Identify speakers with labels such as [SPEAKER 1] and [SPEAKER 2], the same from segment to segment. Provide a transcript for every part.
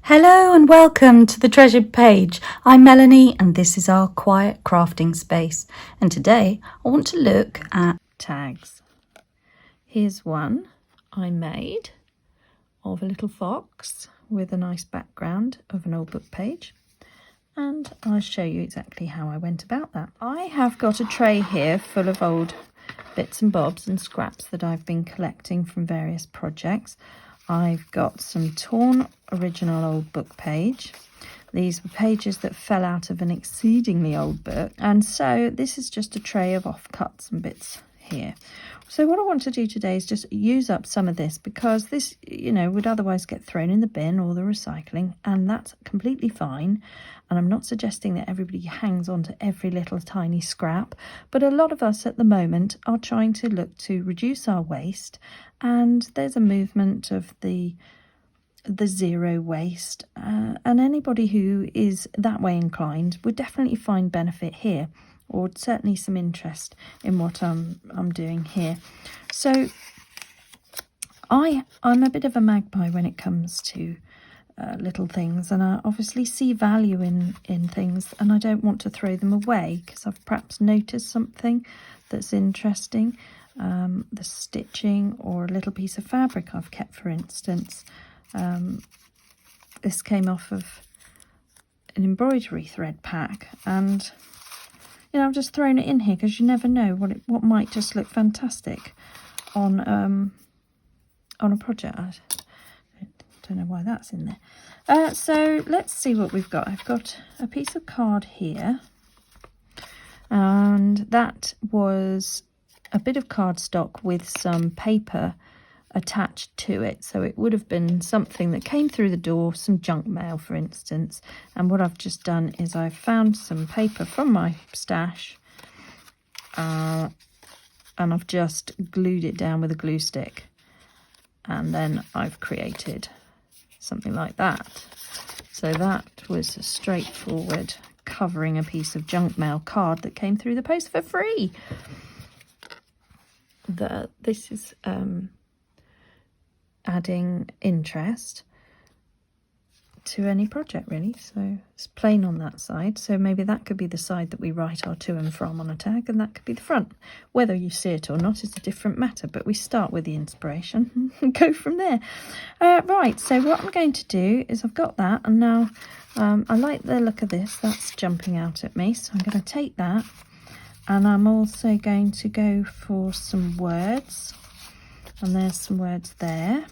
[SPEAKER 1] Hello and welcome to the Treasured Page. I'm Melanie and this is our quiet crafting space. And today I want to look at tags. Here's one I made of a little fox with a nice background of an old book page. And I'll show you exactly how I went about that. I have got a tray here full of old bits and bobs and scraps that I've been collecting from various projects. I've got some torn original old book page. These were pages that fell out of an exceedingly old book, and so this is just a tray of offcuts and bits here. So what I want to do today is just use up some of this, because this, would otherwise get thrown in the bin or the recycling, and that's completely fine. And I'm not suggesting that everybody hangs on to every little tiny scrap, but a lot of us at the moment are trying to look to reduce our waste, and there's a movement of the zero waste, and anybody who is that way inclined would definitely find benefit here, or certainly some interest in what I'm doing here. So I'm a bit of a magpie when it comes to little things, and I obviously see value in things, and I don't want to throw them away because I've perhaps noticed something that's interesting, the stitching or a little piece of fabric I've kept, for instance. This came off of an embroidery thread pack, and I've just thrown it in here because you never know what might just look fantastic on a project. I don't know why that's in there. So let's see what we've got. I've got a piece of card here, and that was a bit of cardstock with some paper attached to it. So it would have been something that came through the door, some junk mail, for instance. And what I've just done is I've found some paper from my stash, and I've just glued it down with a glue stick, and then I've created something like that. So that was a straightforward covering a piece of junk mail card that came through the post for free. This is adding interest to any project, really. So it's plain on that side, so maybe that could be the side that we write our to and from on a tag, and that could be the front. Whether you see it or not is a different matter, but we start with the inspiration and go from there. Right, so what I'm going to do is I've got that, and now I like the look of this. That's jumping out at me, so I'm going to take that, and I'm also going to go for some words, and there's some words there,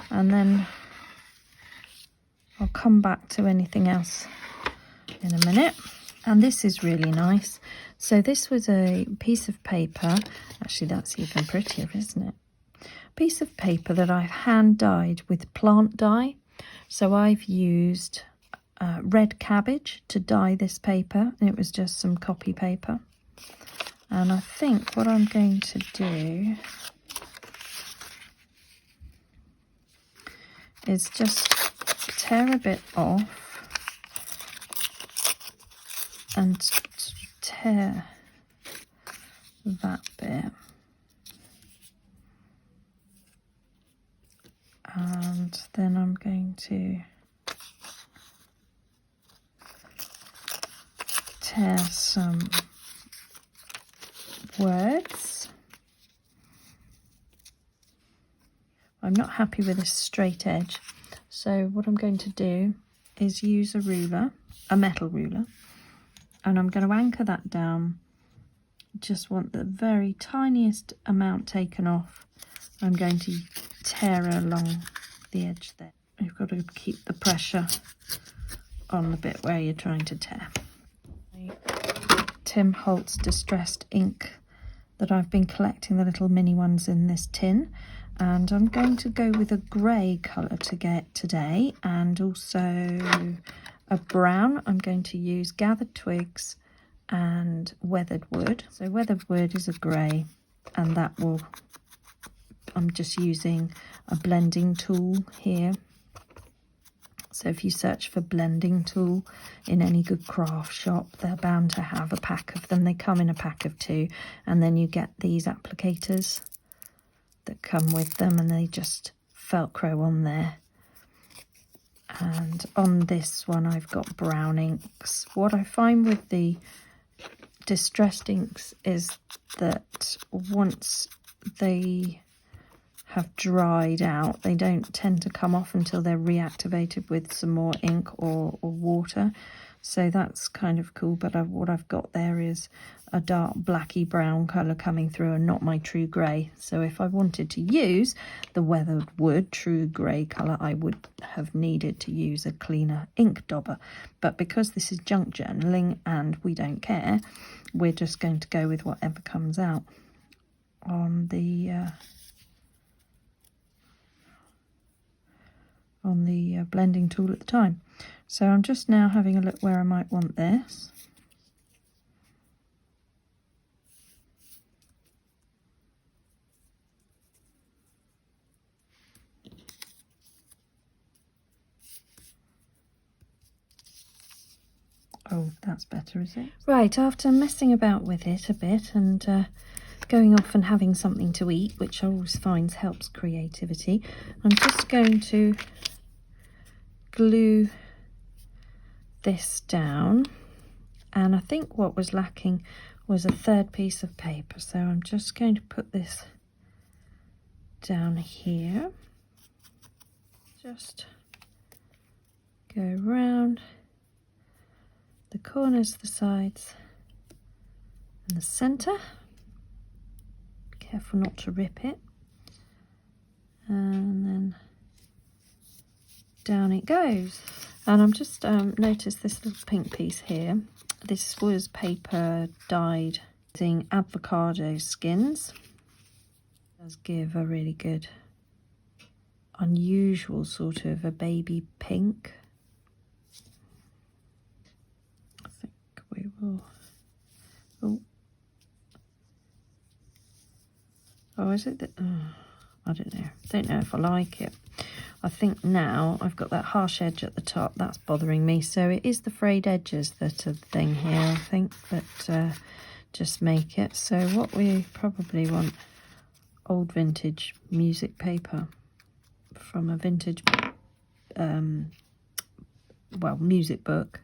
[SPEAKER 1] and then I'll come back to anything else in a minute. And this is really nice. So this was a piece of paper. Actually, that's even prettier, isn't it? Piece of paper that I've hand dyed with plant dye. So I've used red cabbage to dye this paper. It was just some copy paper. And I think what I'm going to do is just tear a bit off and tear that bit, and then I'm going to tear some words. I'm not happy with this straight edge, so what I'm going to do is use a ruler, a metal ruler, and I'm going to anchor that down. Just want the very tiniest amount taken off. I'm going to tear along the edge there. You've got to keep the pressure on the bit where you're trying to tear. Tim Holtz distressed ink that I've been collecting, the little mini ones in this tin. And I'm going to go with a grey colour to get today, and also a brown. I'm going to use gathered twigs and weathered wood. So weathered wood is a grey, and that will, I'm just using a blending tool here. So if you search for blending tool in any good craft shop, they're bound to have a pack of them. They come in a pack of 2, and then you get these applicators that come with them, and they just velcro on there. And on this one I've got brown inks. What I find with the distressed inks is that once they have dried out, they don't tend to come off until they're reactivated with some more ink or water. So that's kind of cool, but what I've got there is a dark blacky brown colour coming through and not my true grey. So if I wanted to use the weathered wood true grey colour, I would have needed to use a cleaner ink dauber. But because this is junk journaling and we don't care, we're just going to go with whatever comes out on the blending tool at the time. So I'm just now having a look where I might want this. Oh, that's better, is it? Right, after messing about with it a bit and going off and having something to eat, which I always find helps creativity, I'm just going to glue this down. And I think what was lacking was a third piece of paper. So I'm just going to put this down here. Just go around the corners, the sides, and the centre. Careful not to rip it. And then down it goes. And I'm just noticed this little pink piece here. This was paper dyed using avocado skins. It does give a really good, unusual sort of a baby pink. I think we will. Oh, is it that? I don't know. Don't know if I like it. I think now I've got that harsh edge at the top. That's bothering me. So it is the frayed edges that are the thing here, I think, that just make it. So what we probably want, old vintage music paper from a vintage, music book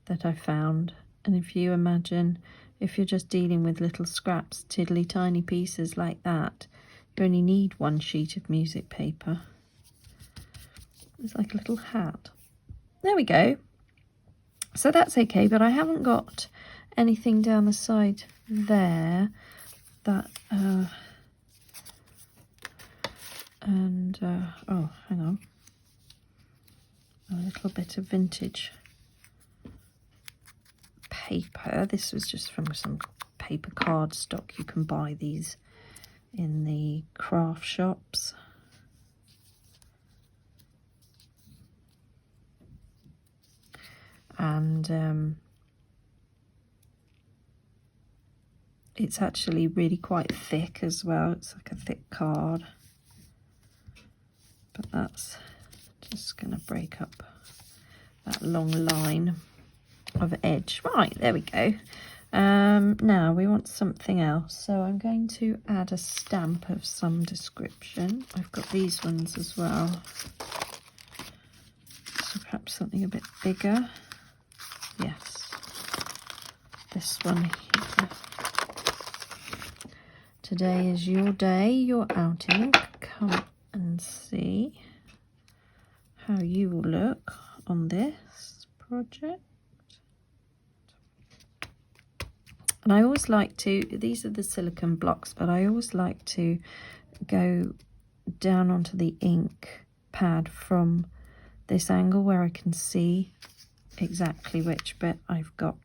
[SPEAKER 1] that I found. And if you imagine, if you're just dealing with little scraps, tiddly tiny pieces like that, you only need one sheet of music paper. It's like a little hat. There we go. So that's okay, but I haven't got anything down the side there that oh, hang on, a little bit of vintage paper. This was just from some paper cardstock. You can buy these in the craft shops. And it's actually really quite thick as well. It's like a thick card. But that's just going to break up that long line of edge. Right, there we go. Now we want something else. So I'm going to add a stamp of some description. I've got these ones as well. So perhaps something a bit bigger. Yes, this one here. Today is your day, your outing. Come and see how you will look on this project. And I always like to, these are the silicone blocks, but I always like to go down onto the ink pad from this angle where I can see exactly which bit I've got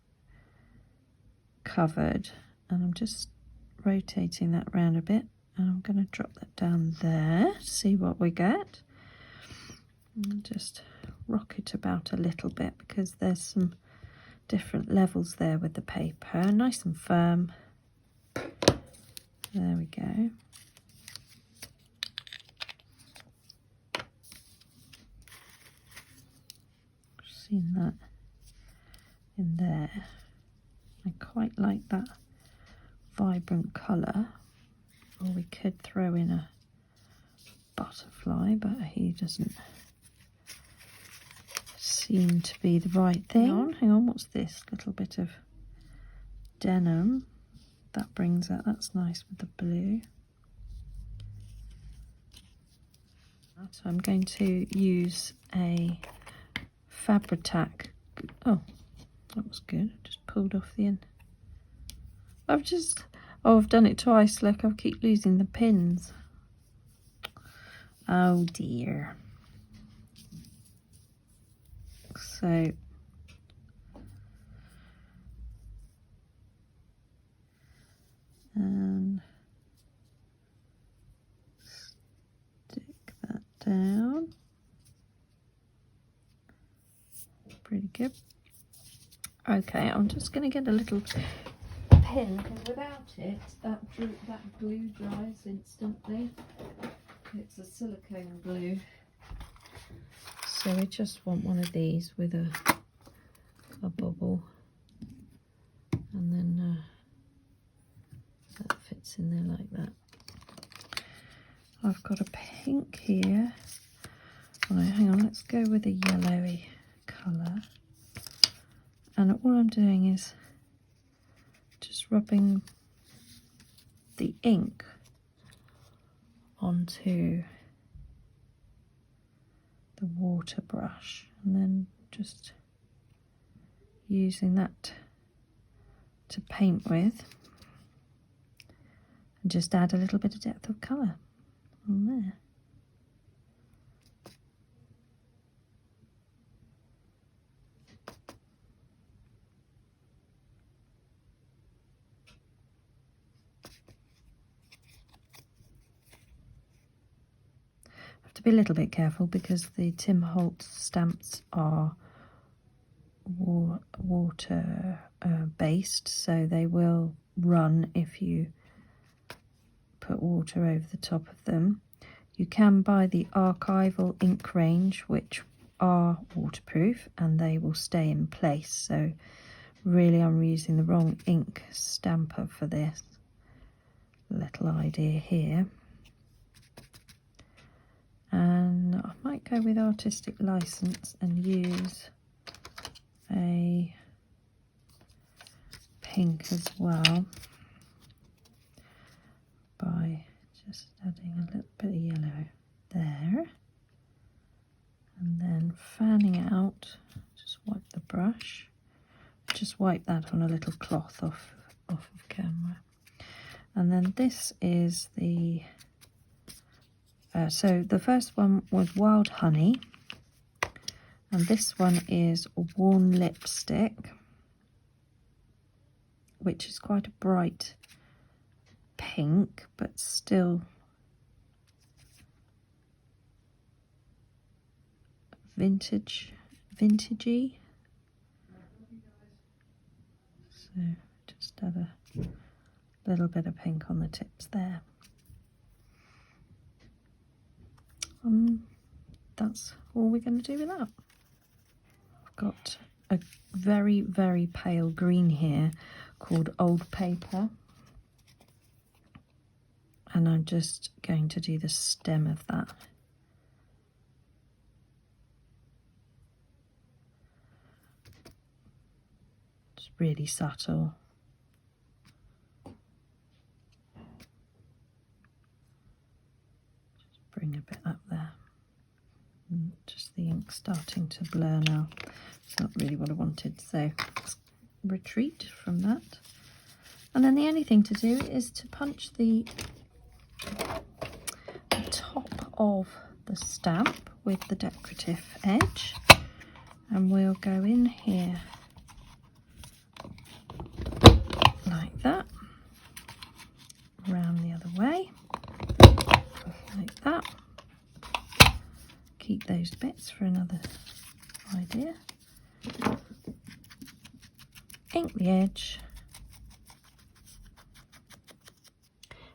[SPEAKER 1] covered, and I'm just rotating that round a bit, and I'm going to drop that down there, see what we get, and just rock it about a little bit because there's some different levels there with the paper. Nice and firm. There we go. Seen that in there. I quite like that vibrant colour. Or we could throw in a butterfly, but he doesn't seem to be the right thing. Hang on, what's this? Little bit of denim. That brings out, that's nice with the blue. So I'm going to use a Fabri-Tac. Oh, that was good. Just pulled off the end. I've done it twice. Look, I keep losing the pins. Oh dear. So and stick that down. Pretty good. Okay, I'm just going to get a little pin, because without it, that glue dries instantly. It's a silicone glue. So we just want one of these with a bubble, and then that fits in there like that. I've got a pink here. Right, hang on, let's go with a yellowy colour. And all I'm doing is just rubbing the ink onto the water brush, and then just using that to paint with, and just add a little bit of depth of colour on there. To be a little bit careful, because the Tim Holtz stamps are water based, so they will run if you put water over the top of them. You can buy the Archival ink range, which are waterproof and they will stay in place. So really I'm using the wrong ink stamper for this little idea here. And I might go with artistic license and use a pink as well, by just adding a little bit of yellow there, and then fanning it out. Just wipe the brush, just wipe that on a little cloth off of camera. And then this is the so the first one was Wild Honey, and this one is Warm Lipstick, which is quite a bright pink, but still vintagey. So just add a little bit of pink on the tips there. That's all we're going to do with that. I've got a very, very pale green here called Old Paper, and I'm just going to do the stem of that. It's really subtle. Just bring a bit up there. And just the ink starting to blur now. It's not really what I wanted, so let's retreat from that. And then the only thing to do is to punch the top of the stamp with the decorative edge, and we'll go in here like that, round the other way, like that. Keep those bits for another idea. Ink the edge.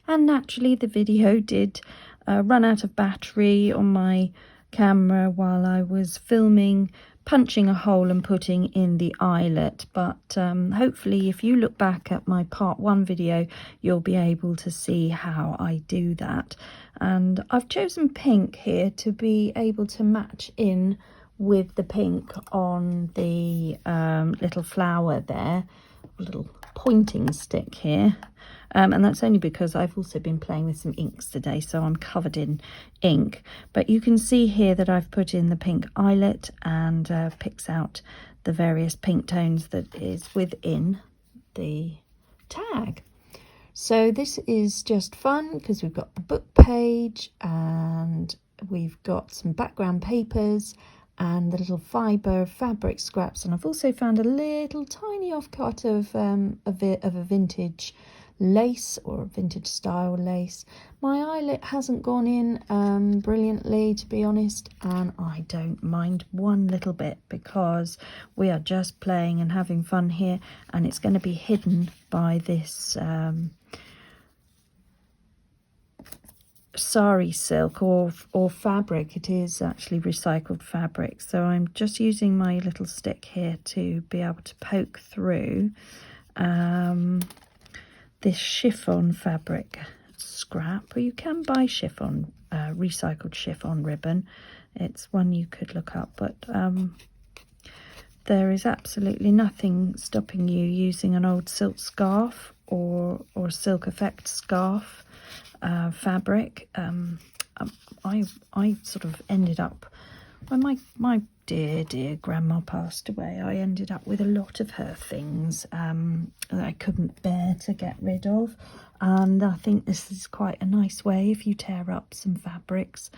[SPEAKER 1] And naturally the video did run out of battery on my camera while I was filming, punching a hole and putting in the eyelet, but hopefully if you look back at my part 1 video you'll be able to see how I do that. And I've chosen pink here to be able to match in with the pink on the little flower there, little pointing stick here. And that's only because I've also been playing with some inks today, so I'm covered in ink. But you can see here that I've put in the pink eyelet and picks out the various pink tones that is within the tag. So this is just fun because we've got the book page and we've got some background papers and the little fibre fabric scraps, and I've also found a little tiny offcut of a vintage lace, or a vintage style lace. My eyelet hasn't gone in brilliantly, to be honest, and I don't mind one little bit because we are just playing and having fun here, and it's going to be hidden by this Sari silk or fabric. It is actually recycled fabric, so I'm just using my little stick here to be able to poke through this chiffon fabric scrap, or you can buy chiffon, recycled chiffon ribbon. It's one you could look up, but there is absolutely nothing stopping you using an old silk scarf or silk effect scarf fabric. I sort of ended up, when my dear grandma passed away, I ended up with a lot of her things that I couldn't bear to get rid of, and I think this is quite a nice way if you tear up some fabrics,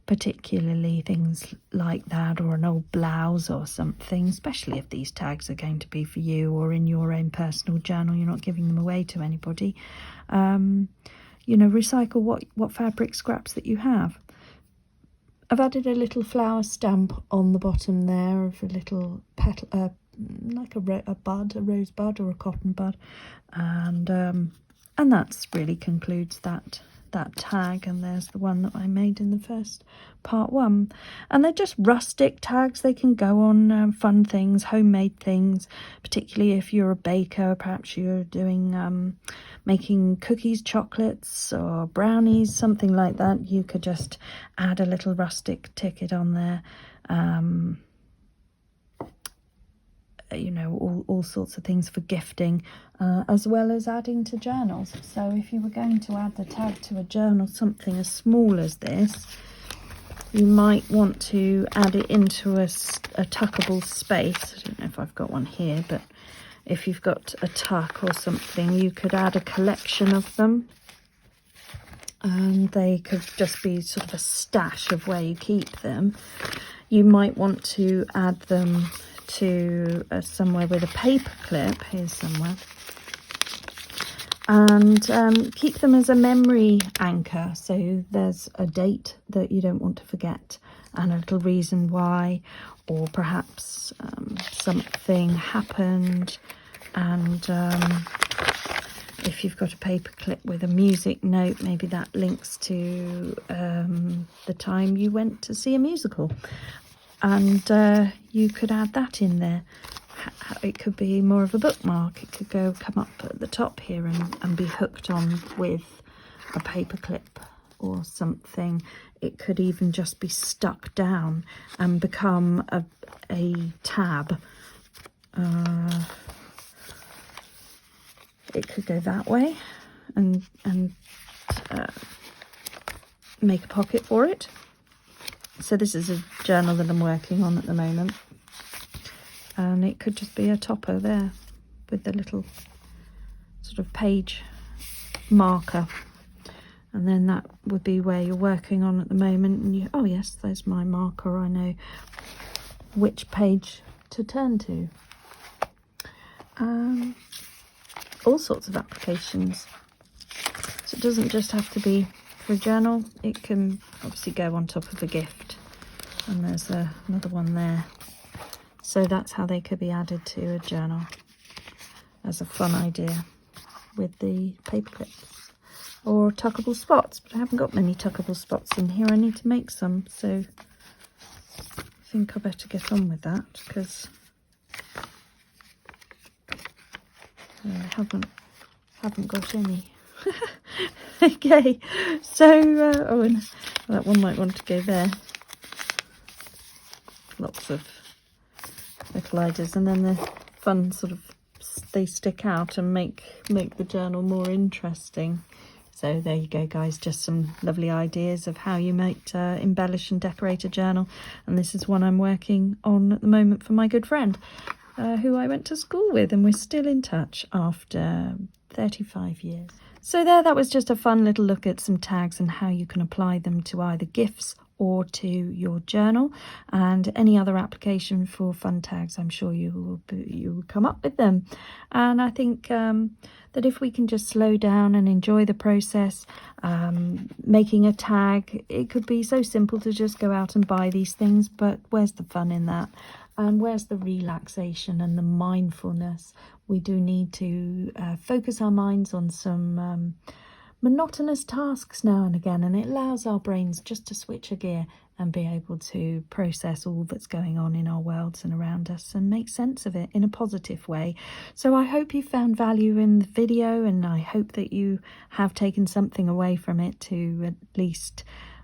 [SPEAKER 1] particularly things like that, or an old blouse or something, especially if these tags are going to be for you or in your own personal journal, you're not giving them away to anybody. You know, recycle what fabric scraps that you have. I've added a little flower stamp on the bottom there of a little petal, like a rose bud or a cotton bud, and that's really concludes that tag. And there's the one that I made in the first part 1, and they're just rustic tags. They can go on fun things, homemade things, particularly if you're a baker. Perhaps you're doing making cookies, chocolates or brownies, something like that. You could just add a little rustic ticket on there. You know, all sorts of things for gifting, as well as adding to journals. So if you were going to add the tag to a journal, something as small as this, you might want to add it into a tuckable space. I don't know if I've got one here, but if you've got a tuck or something, you could add a collection of them, and they could just be sort of a stash of where you keep them. You might want to add them to somewhere with a paper clip, here's somewhere, and keep them as a memory anchor. So there's a date that you don't want to forget and a little reason why, or perhaps something happened, and if you've got a paper clip with a music note, maybe that links to the time you went to see a musical, and you could add that in there. It could be more of a bookmark. It could come up at the top here and be hooked on with a paper clip or something. It could even just be stuck down and become a tab. It could go that way and make a pocket for it. So this is a journal that I'm working on at the moment, and it could just be a topper there with the little sort of page marker, and then that would be where you're working on at the moment, and oh yes, there's my marker, I know which page to turn to. All sorts of applications, so it doesn't just have to be for a journal. It can obviously go on top of a gift, and there's another one there. So that's how they could be added to a journal as a fun idea with the paper clips or tuckable spots. But I haven't got many tuckable spots in here. I need to make some, so I think I better get on with that, because I haven't got any. Okay, so and that one might want to go there. lots of little ideas, and then the fun sort of, they stick out and make the journal more interesting. So there you go, guys, just some lovely ideas of how you might embellish and decorate a journal. And this is one I'm working on at the moment for my good friend, who I went to school with, and we're still in touch after 35 years. So that was just a fun little look at some tags and how you can apply them to either gifts or to your journal, and any other application for fun tags. I'm sure you will come up with them. And I think that if we can just slow down and enjoy the process, making a tag, it could be so simple to just go out and buy these things, but where's the fun in that? And where's the relaxation and the mindfulness? We do need to focus our minds on some monotonous tasks now and again, and it allows our brains just to switch a gear and be able to process all that's going on in our worlds and around us and make sense of it in a positive way. So I hope you found value in the video, and I hope that you have taken something away from it to at least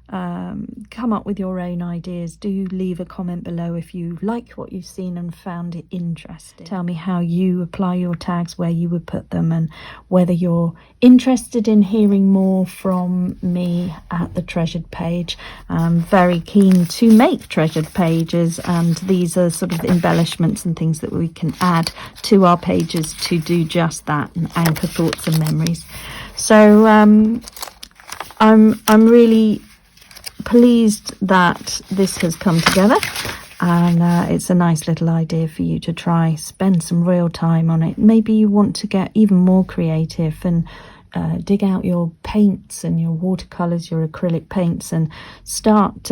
[SPEAKER 1] come up with your own ideas. Do leave a comment below if you like what you've seen and found it interesting. Tell me how you apply your tags, where you would put them, and whether you're interested in hearing more from me at the Treasured page. I'm very keen to make Treasured pages, and these are sort of embellishments and things that we can add to our pages to do just that and anchor thoughts and memories. So I'm really pleased that this has come together, and it's a nice little idea for you to try. Spend some real time on it. Maybe you want to get even more creative and dig out your paints and your watercolors, your acrylic paints, and start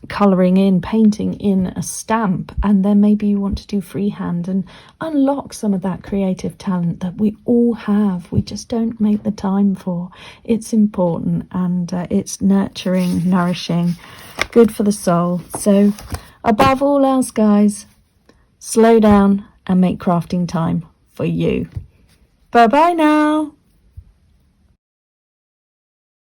[SPEAKER 1] colouring in, painting in a stamp. And then maybe you want to do freehand and unlock some of that creative talent that we all have, we just don't make the time for. It's important, and it's nurturing, nourishing, good for the soul. So above all else, guys, slow down and make crafting time for you. Bye bye now.